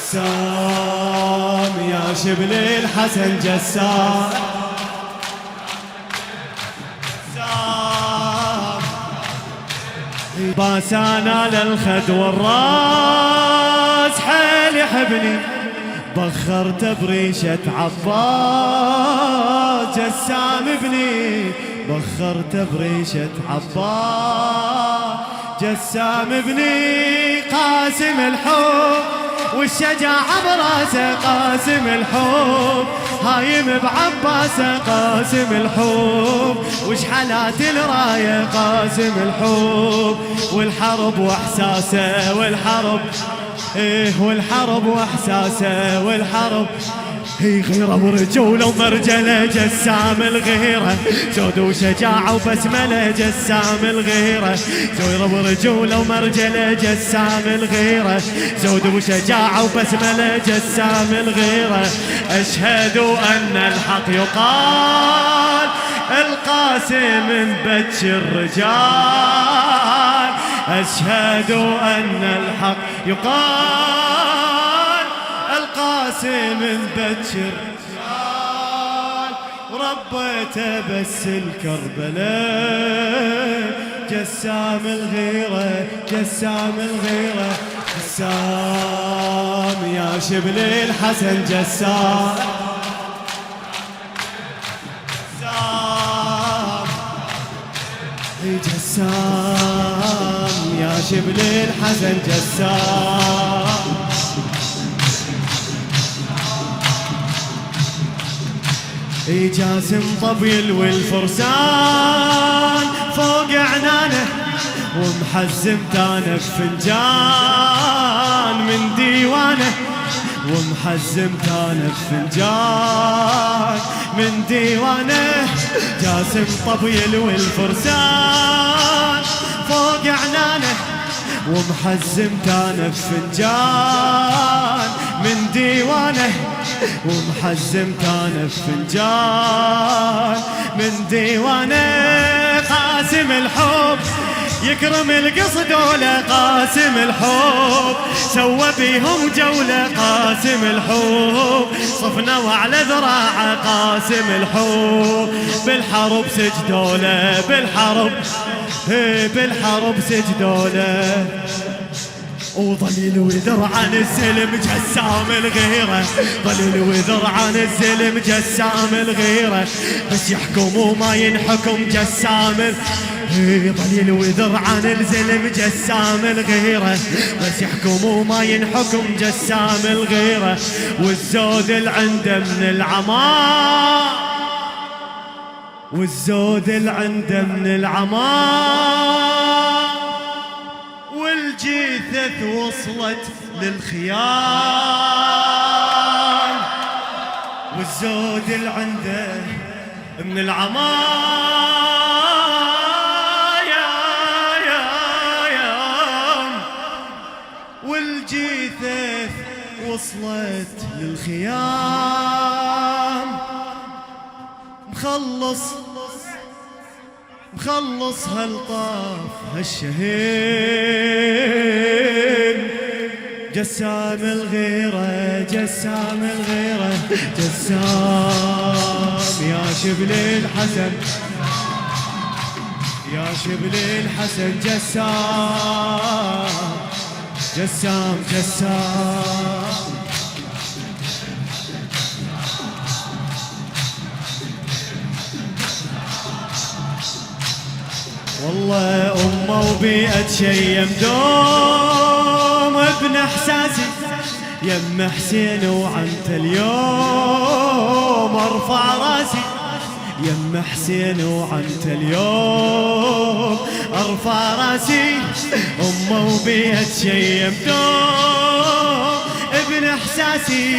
جسام يا شبل الحسن جسام، باسانا للخد والراس حيل يحبني، بخرت بريشة عباس جسام ابني، بخرت بريشة عباس جسام ابني. قاسم الحب والشجاعة براسه، قاسم الحب هايم بعباسه، قاسم الحب وش حالات الراية، قاسم الحب والحرب واحساسه، والحرب والحرب واحساسه، والحرب هي غيرة ورجولة ومرجلة جسام الغيرة، جود وشجاعة وبسملة جسام الغيرة، غيرة ورجولة ومرجلة جسام الغيرة، جود وشجاعة وبسملة جسام الغيرة. أشهد أن الحق يقال القاسم بتش الرجال، أشهد أن الحق يقال القاسم بتشر وربيته بس الكربلاء جسام الغيرة، جسام الغيرة. جسام يا شبل الحسن جسام، جسام يا شبل الحسن جسام. جاسم طبيل والفرسان فوق عنانه، ومحزم تانا بفنجان من ديوانه، ومحزم تانا بفنجان من ديوانه. جاسم طبيل والفرسان فوق عنانه، ومحزم تانا بفنجان من ديوانه، ومحزم تانا بفنجان من ديوانه. قاسم الحب يكرم القصد ولا قاسم الحب سوى بيهم جولة، قاسم الحب صفنا وعلى ذراعه، قاسم الحب بالحرب سجدوله، بالحرب بالحرب سجدوله. وظليل وذر عن الزلم جسام الغيرة، ظليل وذر عن الزلم جسام الغيرة، بس يحكم وما ينحكم جسام. ظليل وذر عن الزلم جسام الغيرة، بس يحكم وما ينحكم جسام الغيرة. والزود العنده من العمار، والزود العنده من العمار، والجيثث وصلت للخيال. والزود العنده من العمار يا والجيثث وصلت للخيام. مخلص هالطاف هالشهيد جسام الغيرة، جسام الغيرة. جسام يا شبل الحسن، يا شبل الحسن جسام، جسام جسام. والله أمه وبيئة شيم دوم ابن إحساسي يم حسين، وعنت اليوم ارفع راسي يم حسين، وعنت اليوم ارفع راسي. أمه وبيئة شيم دوم ابن إحساسي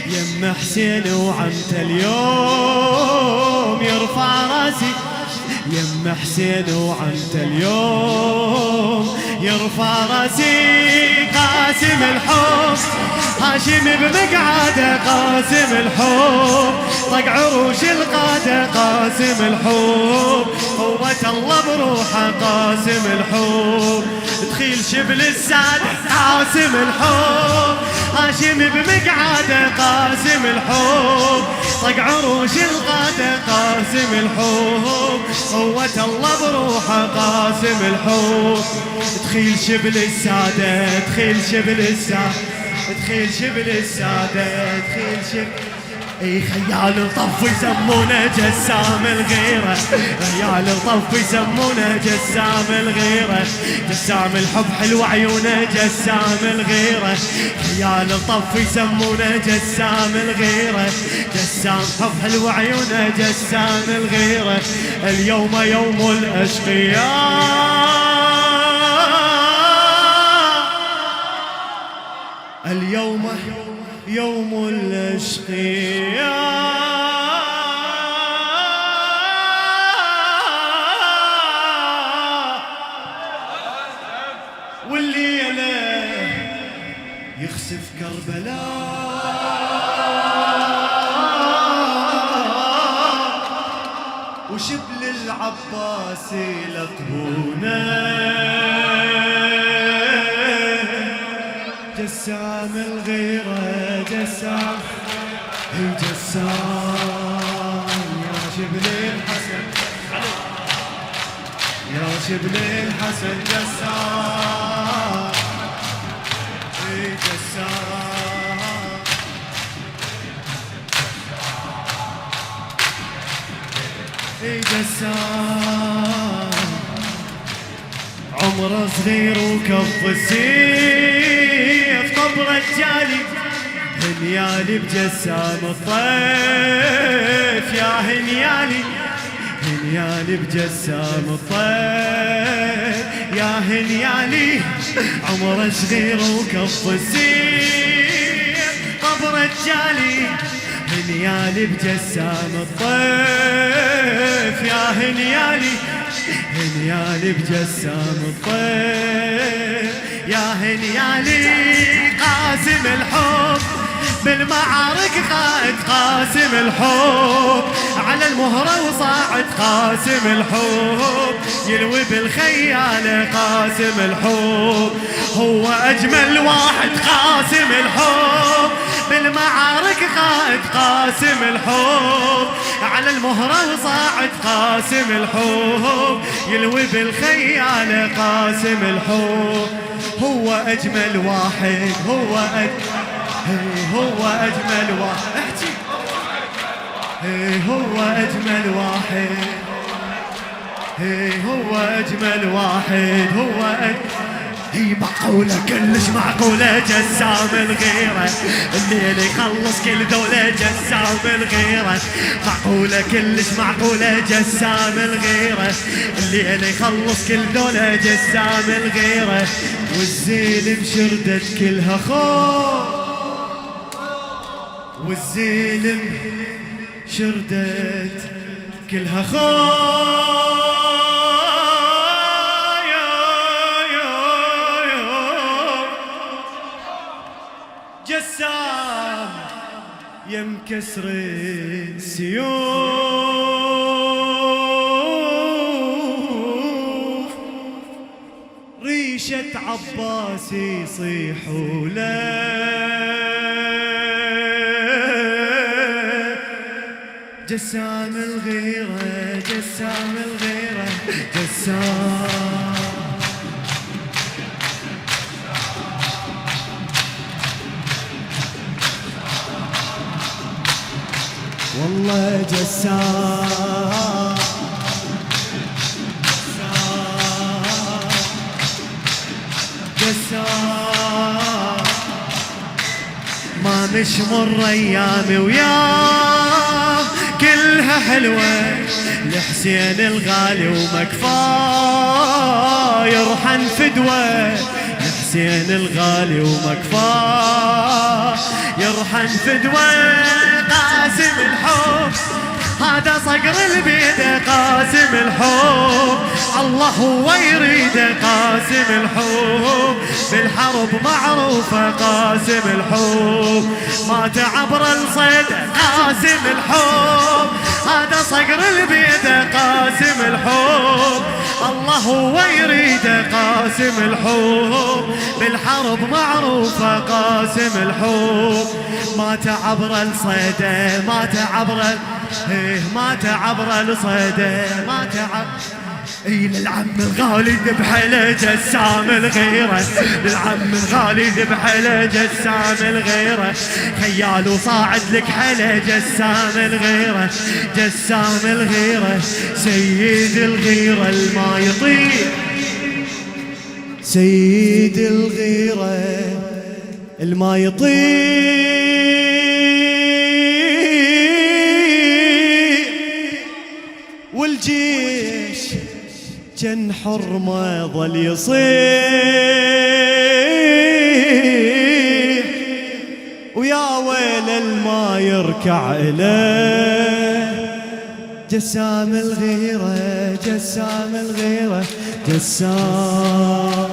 يم حسين، وعنت اليوم يرفع راسي يم حسين، وعنت اليوم يرفع راسي. قاسم الحب هاشم بمقعاده، قاسم الحب طق عروش القاده، قاسم الحب، قوة الله بروحه قاسم الحب، دخيل شبل السادة قاسم الحب، هاشم بمقعاده قاسم الحب، طق عروش الغادة قاسم الحب، قوة الله بروحه قاسم الحب، دخيل شبل السادة دخيل شبل السادة دخيل شبل السادة دخيل شبل. اي خيال الطف يسمونه جسام الغيرة، خيال الطف يسمونه جسام الغيرة، جسام الحب حلو عيونه جسام الغيرة، خيال الطف يسمونه جسام الغيرة، جسام حب حلو عيونه جسام الغيرة. اليوم يوم الأشقياء، اليوم يوم الأشقياء، والليلة يخسف كربلاء، وشبل العباسي لطهونه، جسام الغيرة جسام جسام، يا شبل الحسن يا شبل الحسن جسام جسام، جسام، عمره صغير وكف السيف، طب رجالي هنيالي بجسام الطيف، يا هنيالي هنيالي بجسام الطيف، يا هنيالي عمره صغير وكف السيف، طب رجالي هنيالي بجسام الطيف، يا هنيالي هنيالي بجسام الطيف، يا هنيالي قاسم الحب بالمعارك قائد قاسم الحب، على المهرة وصاعد قاسم الحب، يلوي بالخيالة قاسم الحب، هو أجمل واحد قاسم الحب، بالمعارك قائد قاسم الحب، على المهرة وصاعد قاسم الحب، يلوي بالخيالة قاسم الحب، هو أجمل واحد هو هو أجمل واحد، احكي هو أجمل واحد، هو أجمل واحد، هو هي معقولة كلش معقولة جسام الغيرة، الليل يخلص كل دولة جسام الغيرة، معقولة كلش معقولة جسام الغيرة، الليل يخلص كل دولة جسام الغيرة، والزين مشردت كلها خوف، والزين شردت كلها خوف، جسام يمكسر السيوف، ريشة عباس يصيح له، جسام الغيرة جسام الغيرة جسام، والله جسام جسام، ما نشمر ايامي وياه كلها حلوة، لحسين الغالي ومكفاه يرحن فدوة، لحسين الغالي ومكفاه يرحن فدوة، قاسم الحب هذا صقر البيد قاسم الحب، الله هو يريده قاسم الحب، بالحرب معروفة قاسم الحب، ما تعبر الصيد قاسم الحب، هذا صقر البيد قاسم الحب، الله هو يريد قاسم الحب، بالحرب معروفة قاسم الحب. مات عبر الصيدة، مات عبر مات عبر الصيدة، مات عبر للعم الغالي ذبح له جسام الغيرة، للعم الغالي ذبح له جسام الغيرة، خيال وصاعد لك حلا جسام الغيرة، جسام الغيرة سيد الغيرة الما يطير، سيد الغيرة الما يطير، والجيش جن حرمه ظل يصيح، ويا ويل الما يركع إليه، جسام الغيرة، جسام الغيرة، جسام